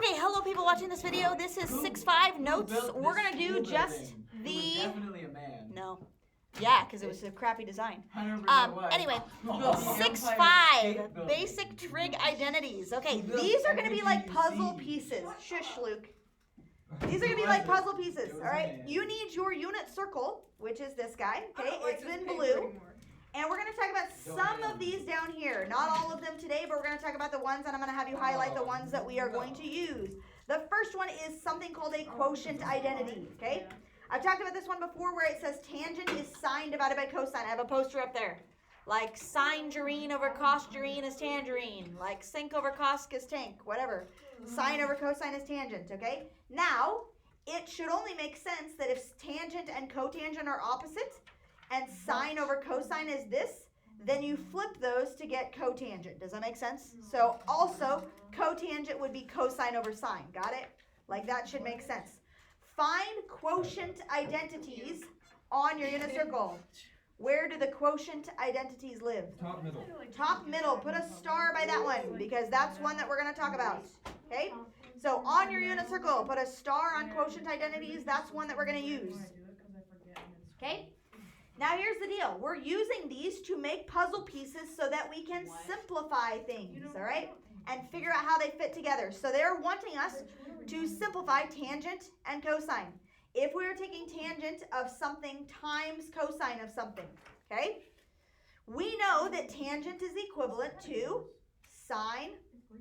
Okay, hello people watching this video. This is 6-5 notes. We're going to do just the... Definitely a man. No. Yeah, because it was a crappy design. Anyway, 6-5 basic trig identities. Okay, these are going to be like puzzle pieces. Shush, Luke. These are going to be like puzzle pieces, all right? You need your unit circle, which is this guy, okay? It's in blue. And we're going to talk about some of these down here. Not all of them today, but we're going to talk about the ones, and I'm going to have you highlight the ones that we are going to use. The first one is something called a quotient identity, okay? I've talked about this one before where it says tangent is sine divided by cosine. I have a poster up there. Like sine gerene over cos gerene is tangerine. Like sink over cosk is tank, whatever. Sine over cosine is tangent, okay? Now, it should only make sense that if tangent and cotangent are opposite, and sine over cosine is this, then you flip those to get cotangent. Does that make sense? So also, cotangent would be cosine over sine. Got it? Like that should make sense. Find quotient identities on your unit circle. Where do the quotient identities live? Top middle. Top middle. Put a star by that one because that's one that we're going to talk about. Okay? So on your unit circle, put a star on quotient identities. That's one that we're going to use. Okay? Now here's the deal. We're using these to make puzzle pieces so that we can simplify things, all right? And figure out how they fit together. So they're wanting us to simplify tangent and cosine. If we were taking tangent of something times cosine of something, okay? We know that tangent is equivalent to sine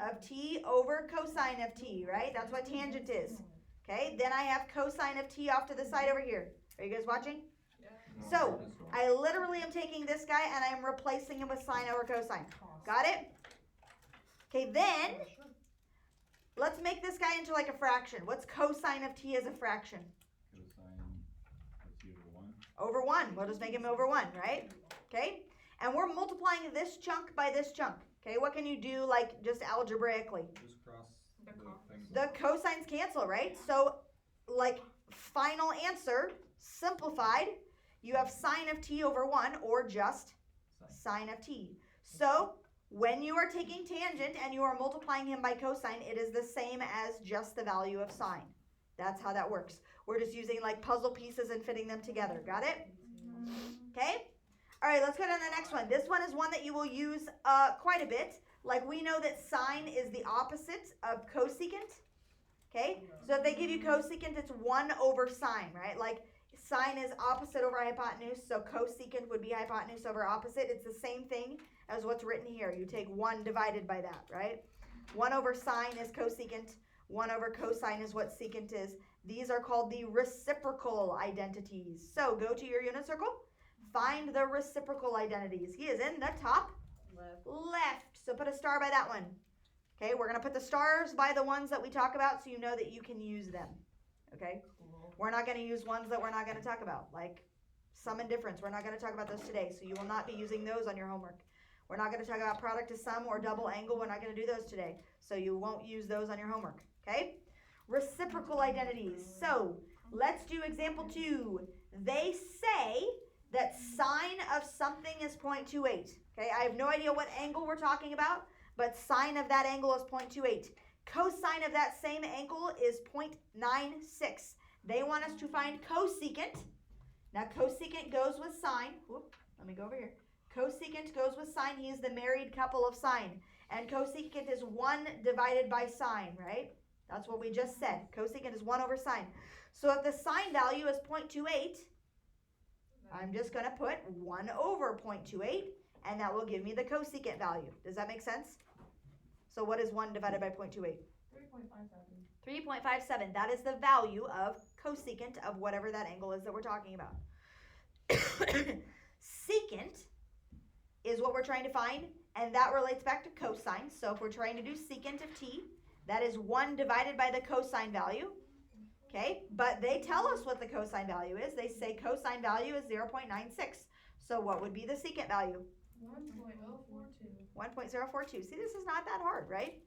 of t over cosine of t, right? That's what tangent is, okay? Then I have cosine of t off to the side over here. Are you guys watching? So, I literally am taking this guy and I am replacing him with sine over cosine. Got it? Okay, then, let's make this guy into like a fraction. What's cosine of t as a fraction? Cosine of t over 1. We'll just make him over 1, right? Okay? And we're multiplying this chunk by this chunk. Okay, what can you do like just algebraically? Just cross the cosines cancel, right? So, like, final answer, simplified, you have sine of t over 1 or just sine of t. So, when you are taking tangent and you are multiplying him by cosine, it is the same as just the value of sine. That's how that works. We're just using like puzzle pieces and fitting them together. Got it? Okay? All right, let's go to the next one. This one is one that you will use quite a bit. Like we know that sine is the opposite of cosecant. Okay? So if they give you cosecant, it's 1 over sine, right? Like sine is opposite over hypotenuse, so cosecant would be hypotenuse over opposite. It's the same thing as what's written here. You take 1 divided by that, right? 1 over sine is cosecant. 1 over cosine is what secant is. These are called the reciprocal identities. So go to your unit circle. Find the reciprocal identities. He is in the top left. So put a star by that one. Okay, we're going to put the stars by the ones that we talk about so you know that you can use them. Okay? We're not going to use ones that we're not going to talk about, like sum and difference. We're not going to talk about those today, so you will not be using those on your homework. We're not going to talk about product to sum or double angle. We're not going to do those today, so you won't use those on your homework, okay? Reciprocal identities. So let's do example 2. They say that sine of something is 0.28, okay? I have no idea what angle we're talking about, but sine of that angle is 0.28. Cosine of that same angle is 0.96. They want us to find cosecant. Now, cosecant goes with sine. Whoop, let me go over here. Cosecant goes with sine. He is the married couple of sine. And cosecant is 1 divided by sine, right? That's what we just said. Cosecant is 1 over sine. So if the sine value is 0.28, I'm just going to put 1 over 0.28, and that will give me the cosecant value. Does that make sense? So what is 1 divided by 0.28? 3.57. That is the value of cosecant of whatever that angle is that we're talking about. Secant is what we're trying to find, and that relates back to cosine. So if we're trying to do secant of t, that is 1 divided by the cosine value. Okay, but they tell us what the cosine value is. They say cosine value is 0.96. So what would be the secant value? 1.042. 1.042. See, this is not that hard, right?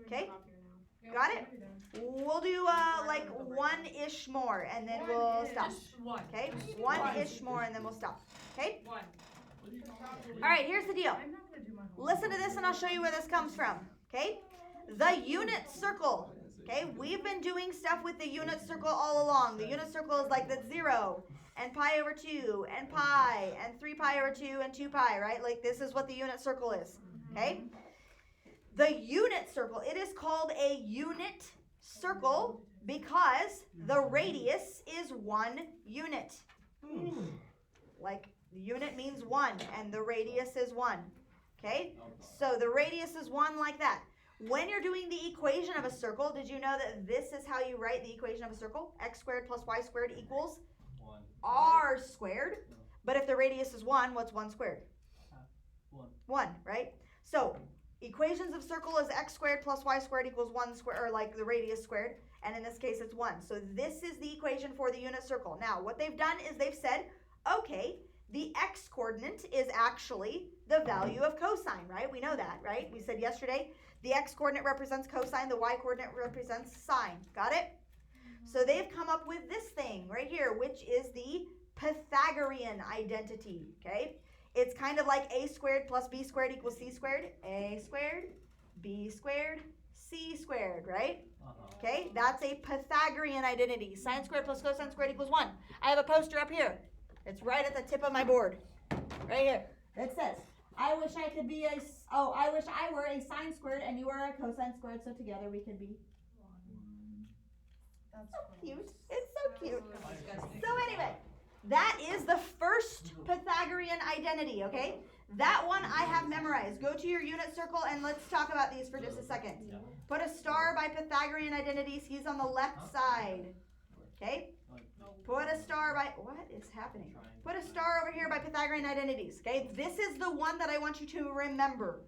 Okay. Got it? We'll do like 1-ish more, and then we'll stop. Okay? 1-ish more, and then we'll stop. Okay? All right, here's the deal. Listen to this, and I'll show you where this comes from. Okay? The unit circle Okay, we've been doing stuff with the unit circle all along. The unit circle is like that's 0 and pi over 2 and pi and 3 pi over 2 and 2 pi, right? Like this is what the unit circle is. Okay? The unit circle, it is called a unit circle because the radius is 1 unit. Like the unit means 1 and the radius is 1. Okay? So the radius is 1 like that. When you're doing the equation of a circle, did you know that this is how you write the equation of a circle? X squared plus y squared equals 1. r squared. But if the radius is 1, what's 1 squared? 1, right? So equations of circle is x squared plus y squared equals 1 squared, or like the radius squared. And in this case, it's 1. So this is the equation for the unit circle. Now, what they've done is they've said, okay, the x coordinate is actually the value of cosine, right? We know that, right? We said yesterday, the x coordinate represents cosine, the y coordinate represents sine. Got it? So they've come up with this thing right here, which is the Pythagorean identity, okay? It's kind of like a squared plus b squared equals c squared. A squared, b squared, c squared, right? Okay, that's a Pythagorean identity. Sine squared plus cosine squared equals 1. I have a poster up here. It's right at the tip of my board. Right here. It says, I wish I could be I wish I were a sine squared and you were a cosine squared, so together we could be. That's So cute. It's so cute. So anyway, that is the first Pythagorean identity, okay? That one I have memorized. Go to your unit circle and let's talk about these for just a second. Put a star by Pythagorean identities. He's on the left side. Okay? Put a star by, what is happening? Put a star over here by Pythagorean identities. Okay? This is the one that I want you to remember.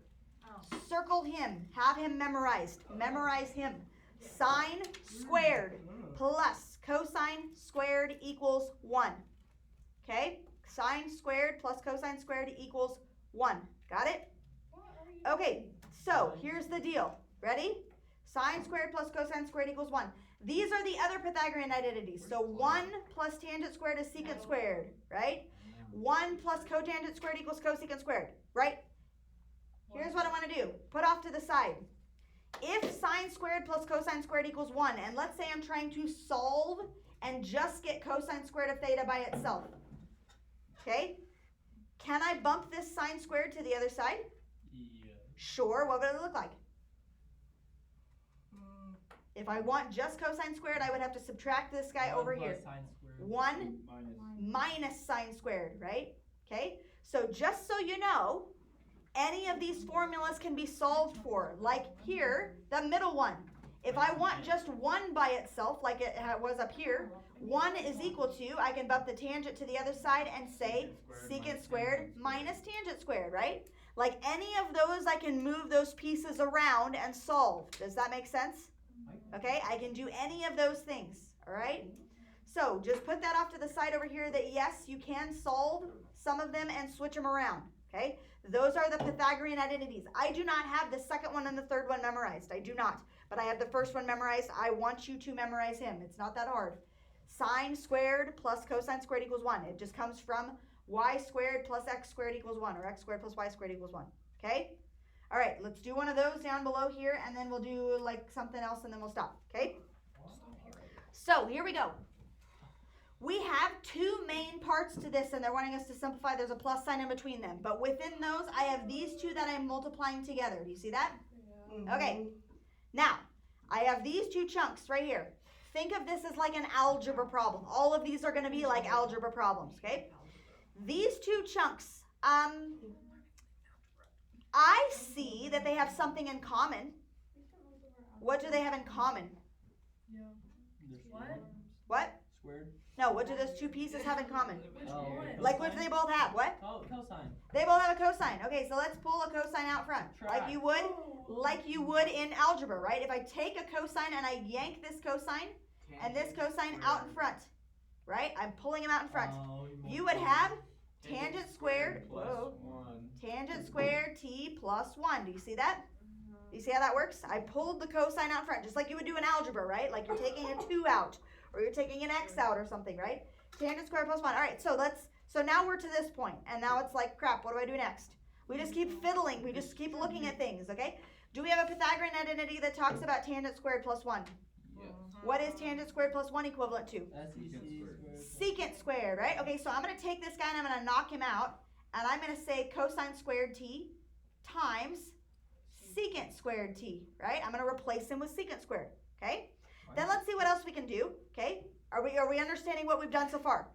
Circle him. Have him memorized. Memorize him. Sine squared plus cosine squared equals 1. Okay? Sine squared plus cosine squared equals 1. Got it? Okay, so here's the deal. Ready? Sine squared plus cosine squared equals 1. These are the other Pythagorean identities. So 1 plus tangent squared is secant squared, right? 1 plus cotangent squared equals cosecant squared, right? Here's what I want to do. Put off to the side. If sine squared plus cosine squared equals 1, and let's say I'm trying to solve and just get cosine squared of theta by itself, okay? Can I bump this sine squared to the other side? Yeah. Sure. What would it look like? If I want just cosine squared, I would have to subtract this guy over here. 1 minus sine squared, right? Okay? So just so you know, any of these formulas can be solved for. Like here, the middle one. If I want just 1 by itself, like it was up here, 1 is equal to, I can bump the tangent to the other side and say secant squared minus tangent squared, right? Like any of those, I can move those pieces around and solve. Does that make sense? Okay, I can do any of those things, all right? So just put that off to the side over here that yes, you can solve some of them and switch them around, okay? Those are the Pythagorean identities. I do not have the second one and the third one memorized. I do not. But I have the first one memorized. I want you to memorize him. It's not that hard. Sine squared plus cosine squared equals 1. It just comes from y squared plus x squared equals 1, or x squared plus y squared equals 1. Okay? All right, let's do one of those down below here, and then we'll do like something else, and then we'll stop. Okay? So here we go. We have 2 main parts to this, and they're wanting us to simplify. There's a plus sign in between them. But within those, I have these 2 that I'm multiplying together. Do you see that? Okay. Now, I have these 2 chunks right here. Think of this as like an algebra problem. All of these are going to be like algebra problems, okay? These 2 chunks, I see that they have something in common. What do they have in common? What? What? Squared? No, what do those 2 pieces have in common? Oh, Like what do they both have? What? Oh, cosine. They both have a cosine. Okay, so let's pull a cosine out front. Like you would in algebra, right? If I take a cosine and I yank this cosine and this cosine out in front, right? I'm pulling them out in front. You would have tangent squared, whoa, tangent squared t plus 1. Do you see that? Do you see how that works? I pulled the cosine out front, just like you would do in algebra, right? Like you're taking a 2 out, or you're taking an x out or something, right? Tangent squared plus 1. All right, so now we're to this point, and now it's like, crap, what do I do next? We just keep fiddling. We just keep looking at things, okay? Do we have a Pythagorean identity that talks about tangent squared plus 1? What is tangent squared plus 1 equivalent to? Secant squared, right? Okay, so I'm going to take this guy and I'm going to knock him out. And I'm going to say cosine squared t times secant squared t, right? I'm going to replace him with secant squared, okay? Then let's see what else we can do, okay? Are we understanding what we've done so far?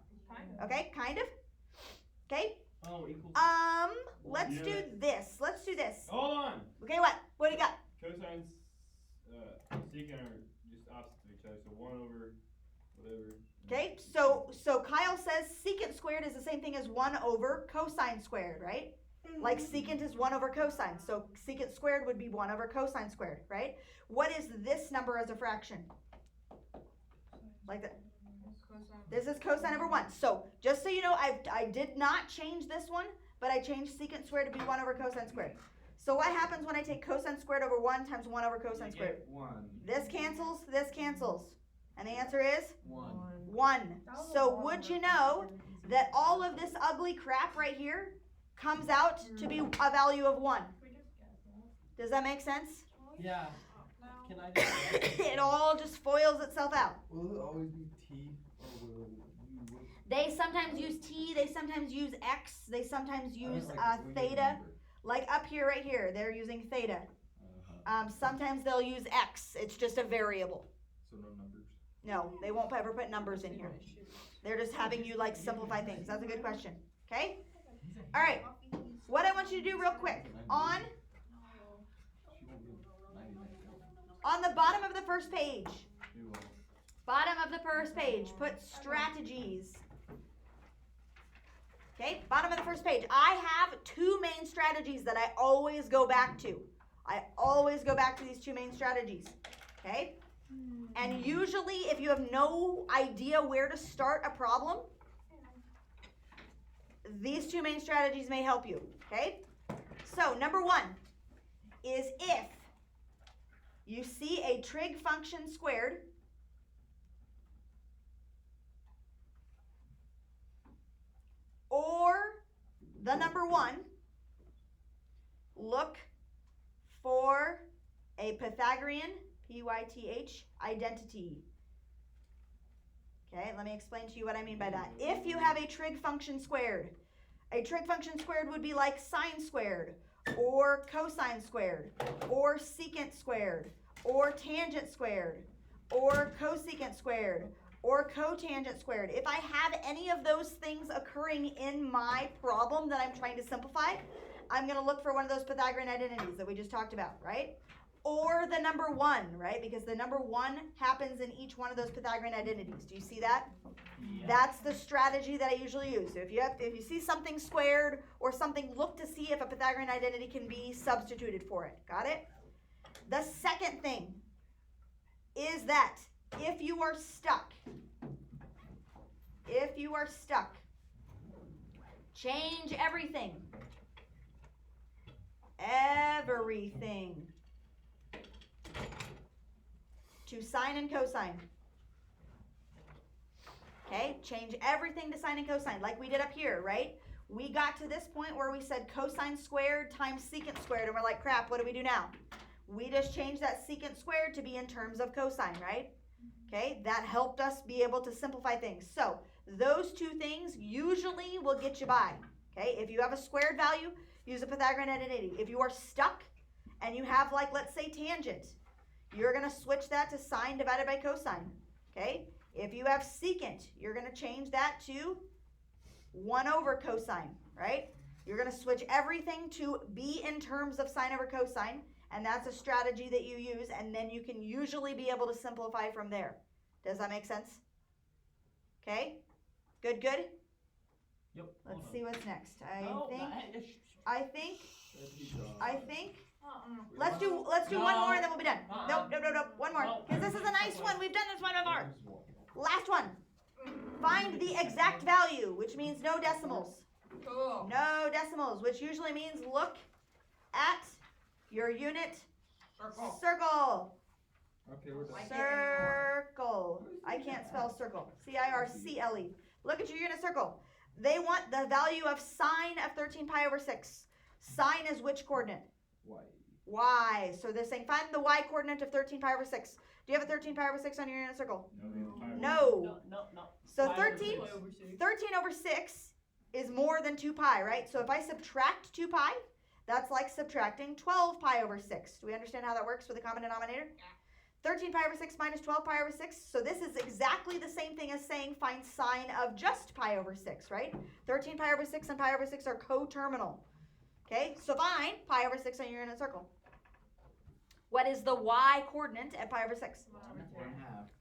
Okay, kind of. Okay. Oh, equals. Let's do this. Let's do this. Hold on. Okay, what? What do you got? Cosines, secant are just opposite of each other, so 1 over whatever. Okay, so Kyle says secant squared is the same thing as 1 over cosine squared, right? Like secant is 1 over cosine, so secant squared would be 1 over cosine squared, right? What is this number as a fraction? Like that. This is cosine over 1. So just so you know, I did not change this one, but I changed secant squared to be 1 over cosine squared. So what happens when I take cosine squared over 1 times 1 over cosine squared? 1. This cancels, this cancels. And the answer is? 1. 1. So would you know that all of this ugly crap right here comes out to be a value of 1? Does that make sense? Yeah. Can I just It all just foils itself out. Will it always be T or will you? They sometimes use T, they sometimes use X, they sometimes use We get a theta. number. Like up here, right here, they're using theta. Sometimes they'll use X. It's just a variable. So no numbers. No, they won't ever put numbers in here. They're just having you like simplify things. That's a good question. Okay? All right. What I want you to do real quick on the bottom of the first page. Bottom of the first page, put strategies. Okay, bottom of the first page. I have 2 main strategies that I always go back to. I always go back to these 2 main strategies. Okay? And usually if you have no idea where to start a problem, these 2 main strategies may help you. Okay? So, number 1 is if you see a trig function squared or the number 1, look for a Pythagorean, P-Y-T-H, identity. Okay, let me explain to you what I mean by that. If you have a trig function squared would be like sine squared, or cosine squared, or secant squared, or tangent squared, or cosecant squared, or cotangent squared. If I have any of those things occurring in my problem that I'm trying to simplify, I'm going to look for one of those Pythagorean identities that we just talked about, right? Or the number 1, right? Because the number 1 happens in each one of those Pythagorean identities. Do you see that? Yeah. That's the strategy that I usually use. So if you see something squared or something, look to see if a Pythagorean identity can be substituted for it. Got it? The second thing is that if you are stuck, change everything. Everything to sine and cosine. Okay, change everything to sine and cosine, like we did up here, right? We got to this point where we said cosine squared times secant squared, and we're like, crap, what do we do now? We just changed that secant squared to be in terms of cosine, right? Okay, that helped us be able to simplify things. So those 2 things usually will get you by. Okay, if you have a squared value, use a Pythagorean identity. If you are stuck and you have, like, let's say tangent, you're going to switch that to sine divided by cosine. Okay, if you have secant, you're going to change that to 1 over cosine, right? You're going to switch everything to be in terms of sine over cosine, and that's a strategy that you use, and then you can usually be able to simplify from there. Does that make sense? Okay? Good, good? Yep. Let's see what's next. I think, let's do one more and then we'll be done. Nope, one more. Because this is a nice one. We've done this one before. Last one. Find the exact value, which means no decimals. Cool. No decimals, which usually means look at your unit circle. Okay, we're done. Circle. I can't spell circle. C-I-R-C-L-E. Look at your unit circle. They want the value of sine of 13 pi over 6. Sine is which coordinate? Y. y. So they're saying find the y coordinate of 13 pi over 6. Do you have a 13 pi over 6 on your unit circle? No. No. So Pi 13 over 6. 13 over 6 is more than 2 pi, right? So if I subtract 2 pi, that's like subtracting 12 pi over 6. Do we understand how that works with a common denominator? 13 pi over 6 minus 12 pi over 6. So this is exactly the same thing as saying find sine of just pi over 6, right? 13 pi over 6 and pi over 6 are coterminal. Okay, so find pi over 6 on your unit circle. What is the y coordinate at pi over 6?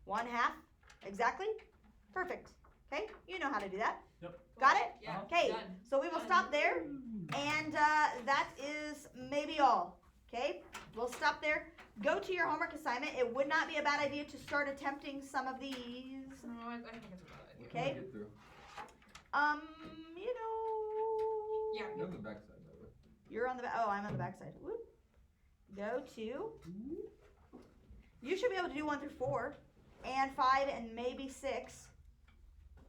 1/2. 1/2. Exactly. Perfect. Okay, you know how to do that. Yep. Got it? Yeah. Okay, Done. so we will stop there. And that is maybe all. Okay, we'll stop there. Go to your homework assignment. It would not be a bad idea to start attempting some of these. No, I think it's a bad idea. What Okay. can we get through? You know. Yeah. You're on the backside, by the way. You're on the oh, I'm on the backside. Whoop. Go to. You should be able to do 1 through 4, and 5, and maybe 6.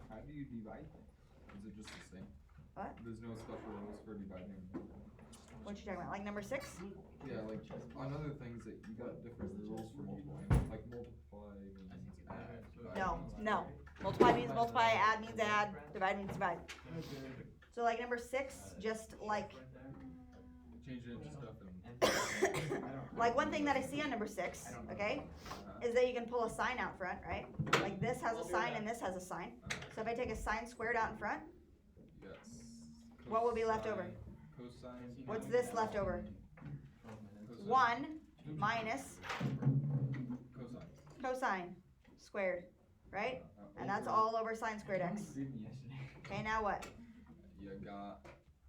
How do you divide things? Is it just the same? What? There's no special rules for dividing. What you talking about? Like number 6? Yeah, like on other things that you got different rules for multiplying. Like multiply means add. divide No, means no. divide. Multiply means multiply. Add means add. Divide means divide. So like number 6, just like Change it into stuff and. like one thing that I see on number 6, okay, is that you can pull a sign out front, right? Like this has a sign and this has a sign. So if I take a sign squared out in front, Yes. what will be left over? Cosine. What's this left over? Cosine. 1 minus Cosine. cosine squared, right? And that's all over sine squared x. Okay, now what?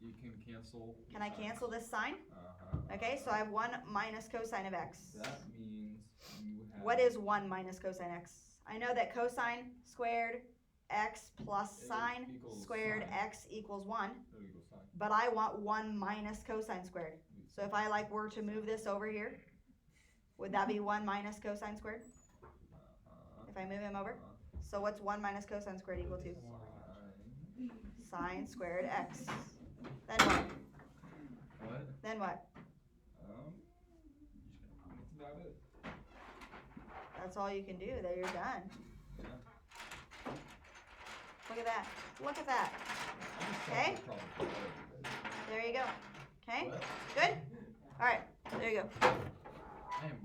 You can cancel. Can I cancel this sign? Uh-huh. Okay, so I have 1 minus cosine of x. That means you have. What is 1 minus cosine x? I know that cosine squared x plus sine Equals squared sine. x equals 1, There you go, sine. but I want 1 minus cosine squared. So if I were to move this over here, would that be 1 minus cosine squared? Uh-huh. If I move him over? Uh-huh. So what's 1 minus cosine squared equal to? Sine. Sine squared x. Then what? What? Then what? That's about it. That's all you can do. There, you're done. Yeah. Look at that. Look at that. Okay. There you go. Okay? What? Good? Alright, there you go. I am